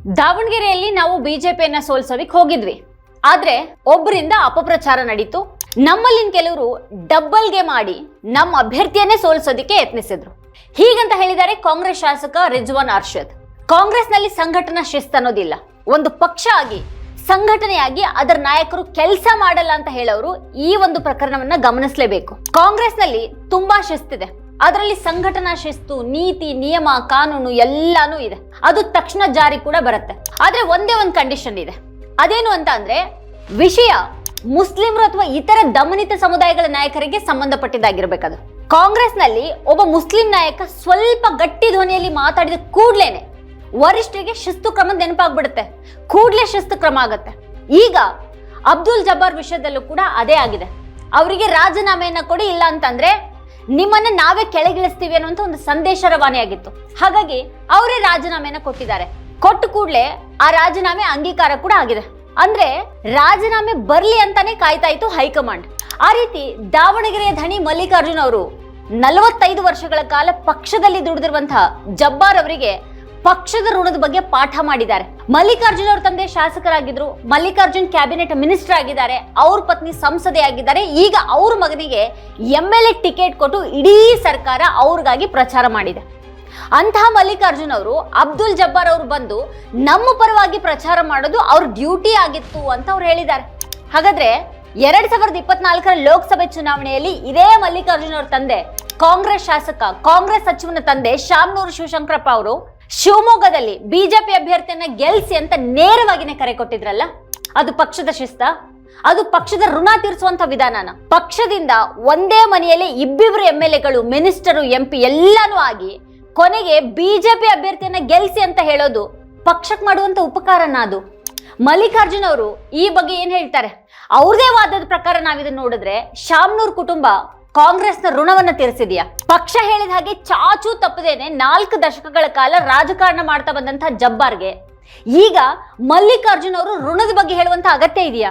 ದಾವಣಗೆರೆಯಲ್ಲಿ ನಾವು ಬಿಜೆಪಿಯನ್ನ ಸೋಲ್ಸೋದಿಕ್ ಹೋಗಿದ್ವಿ. ಆದ್ರೆ ಒಬ್ಬರಿಂದ ಅಪಪ್ರಚಾರ ನಡೀತು. ನಮ್ಮಲ್ಲಿನ ಕೆಲವರು ಡಬ್ಬಲ್ಗೆ ಮಾಡಿ ನಮ್ಮ ಅಭ್ಯರ್ಥಿಯನ್ನೇ ಸೋಲ್ಸೋದಿಕ್ಕೆ ಯತ್ನಿಸಿದ್ರು. ಹೀಗಂತ ಹೇಳಿದ್ದಾರೆ ಕಾಂಗ್ರೆಸ್ ಶಾಸಕ ರಿಜ್ವಾನ್ ಅರ್ಷದ್. ಕಾಂಗ್ರೆಸ್ನಲ್ಲಿ ಸಂಘಟನಾ ಶಿಸ್ತು ಅನ್ನೋದಿಲ್ಲ. ಒಂದು ಪಕ್ಷ ಆಗಿ ಸಂಘಟನೆಯಾಗಿ ಅದರ ನಾಯಕರು ಕೆಲಸ ಮಾಡಲ್ಲ ಅಂತ ಹೇಳೋರು ಈ ಒಂದು ಪ್ರಕರಣವನ್ನ ಗಮನಿಸಲೇಬೇಕು. ಕಾಂಗ್ರೆಸ್ನಲ್ಲಿ ತುಂಬಾ ಶಿಸ್ತಿದೆ. ಅದರಲ್ಲಿ ಸಂಘಟನಾ ಶಿಸ್ತು, ನೀತಿ, ನಿಯಮ, ಕಾನೂನು ಎಲ್ಲಾನು ಇದೆ. ಅದು ತಕ್ಷಣ ಜಾರಿ ಕೂಡ ಬರುತ್ತೆ. ಆದ್ರೆ ಒಂದೇ ಒಂದು ಕಂಡೀಷನ್ ಇದೆ. ಅದೇನು ಅಂತ ಅಂದ್ರೆ ವಿಷಯ ಮುಸ್ಲಿಮರು ಅಥವಾ ಇತರ ದಮನಿತ ಸಮುದಾಯಗಳ ನಾಯಕರಿಗೆ ಸಂಬಂಧಪಟ್ಟಿದ್ದಾಗಿರ್ಬೇಕದು. ಕಾಂಗ್ರೆಸ್ನಲ್ಲಿ ಒಬ್ಬ ಮುಸ್ಲಿಂ ನಾಯಕ ಸ್ವಲ್ಪ ಗಟ್ಟಿ ಧ್ವನಿಯಲ್ಲಿ ಮಾತಾಡಿದ ಕೂಡ್ಲೇನೆ ವರಿಷ್ಠರಿಗೆ ಶಿಸ್ತು ಕ್ರಮ ನೆನಪಾಗ್ಬಿಡುತ್ತೆ. ಕೂಡ್ಲೆ ಶಿಸ್ತು ಕ್ರಮ ಆಗತ್ತೆ. ಈಗ ಅಬ್ದುಲ್ ಜಬ್ಬಾರ್ ವಿಷಯದಲ್ಲೂ ಕೂಡ ಅದೇ ಆಗಿದೆ. ಅವರಿಗೆ ರಾಜೀನಾಮೆಯನ್ನ ಕೊಡಿ, ಇಲ್ಲ ಅಂತಂದ್ರೆ ನಿಮ್ಮನ್ನ ನಾವೇ ಕೆಳಗಿಳಿಸ್ತೀವಿ ಅನ್ನುವಂತ ಒಂದು ಸಂದೇಶ ರವಾನೆಯಾಗಿತ್ತು. ಹಾಗಾಗಿ ಅವರೇ ರಾಜೀನಾಮೆಯನ್ನ ಕೊಟ್ಟಿದ್ದಾರೆ. ಕೊಟ್ಟು ಕೂಡ್ಲೆ ಆ ರಾಜೀನಾಮೆ ಅಂಗೀಕಾರ ಕೂಡ ಆಗಿದೆ. ಅಂದ್ರೆ ರಾಜೀನಾಮೆ ಬರ್ಲಿ ಅಂತಾನೆ ಕಾಯ್ತಾ ಇತ್ತು ಹೈಕಮಾಂಡ್. ಆ ರೀತಿ ದಾವಣಗೆರೆಯ ಧಣಿ ಮಲ್ಲಿಕಾರ್ಜುನ್ ಅವರು 45 ವರ್ಷಗಳ ಕಾಲ ಪಕ್ಷದಲ್ಲಿ ದುಡಿದಿರುವಂತಹ ಜಬ್ಬಾರ್ ಅವರಿಗೆ ಪಕ್ಷದ ಋಣದ ಬಗ್ಗೆ ಪಾಠ ಮಾಡಿದ್ದಾರೆ. ಮಲ್ಲಿಕಾರ್ಜುನ್ ಅವ್ರ ತಂದೆ ಶಾಸಕರಾಗಿದ್ರು, ಮಲ್ಲಿಕಾರ್ಜುನ್ ಕ್ಯಾಬಿನೆಟ್ ಮಿನಿಸ್ಟರ್ ಆಗಿದ್ದಾರೆ, ಅವ್ರ ಪತ್ನಿ ಸಂಸದೆ ಆಗಿದ್ದಾರೆ. ಈಗ ಅವ್ರ ಮಗನಿಗೆ MLA ಟಿಕೆಟ್ ಕೊಟ್ಟು ಇಡೀ ಸರ್ಕಾರ ಅವ್ರಿಗಾಗಿ ಪ್ರಚಾರ ಮಾಡಿದೆ. ಅಂತಹ ಮಲ್ಲಿಕಾರ್ಜುನ್ ಅವರು ಅಬ್ದುಲ್ ಜಬ್ಬಾರ್ ಅವರು ಬಂದು ನಮ್ಮ ಪರವಾಗಿ ಪ್ರಚಾರ ಮಾಡೋದು ಅವ್ರ ಡ್ಯೂಟಿ ಆಗಿತ್ತು ಅಂತ ಅವ್ರು ಹೇಳಿದ್ದಾರೆ. ಹಾಗಾದ್ರೆ 2024ರ ಲೋಕಸಭೆ ಚುನಾವಣೆಯಲ್ಲಿ ಇದೇ ಮಲ್ಲಿಕಾರ್ಜುನ್ ಅವ್ರ ತಂದೆ, ಕಾಂಗ್ರೆಸ್ ಶಾಸಕ, ಕಾಂಗ್ರೆಸ್ ಸಚಿವನ ತಂದೆ ಶಾಮನೂರು ಶಿವಶಂಕರಪ್ಪ ಅವರು ಶಿವಮೊಗ್ಗದಲ್ಲಿ ಬಿಜೆಪಿ ಅಭ್ಯರ್ಥಿಯನ್ನ ಗೆಲ್ಸಿ ಅಂತ ನೇರವಾಗಿನೇ ಕರೆ ಕೊಟ್ಟಿದ್ರಲ್ಲ, ಅದು ಪಕ್ಷದ ಶಿಸ್ತ? ಅದು ಪಕ್ಷದ ಋಣ ತೀರಿಸುವಂತ ವಿಧಾನನ? ಪಕ್ಷದಿಂದ ಒಂದೇ ಮನೆಯಲ್ಲಿ ಇಬ್ಬಿಬ್ರು MLAಗಳು, ಮಿನಿಸ್ಟರು, MP ಎಲ್ಲಾನು ಆಗಿ ಕೊನೆಗೆ ಬಿಜೆಪಿ ಅಭ್ಯರ್ಥಿಯನ್ನ ಗೆಲ್ಸಿ ಅಂತ ಹೇಳೋದು ಪಕ್ಷಕ್ಕೆ ಮಾಡುವಂತ ಉಪಕಾರನ ಅದು? ಮಲ್ಲಿಕಾರ್ಜುನ್ ಅವರು ಈ ಬಗ್ಗೆ ಏನ್ ಹೇಳ್ತಾರೆ? ಅವ್ರದೇ ವಾದದ ಪ್ರಕಾರ ನಾವಿದನ್ನ ನೋಡಿದ್ರೆ ಶಾಮನೂರ್ ಕುಟುಂಬ ಕಾಂಗ್ರೆಸ್ನ ಋಣವನ್ನ ತೀರಿಸಿದೆಯಾ? ಪಕ್ಷ ಹೇಳಿದ ಹಾಗೆ ಚಾಚೂ ತಪ್ಪದೇನೆ 4 ದಶಕಗಳ ಕಾಲ ರಾಜಕಾರಣ ಮಾಡ್ತಾ ಬಂದಂತಹ ಜಬ್ಬಾರ್ಗೆ ಈಗ ಮಲ್ಲಿಕಾರ್ಜುನ್ ಅವರು ಋಣದ ಬಗ್ಗೆ ಹೇಳುವಂತ ಅಗತ್ಯ ಇದೆಯಾ?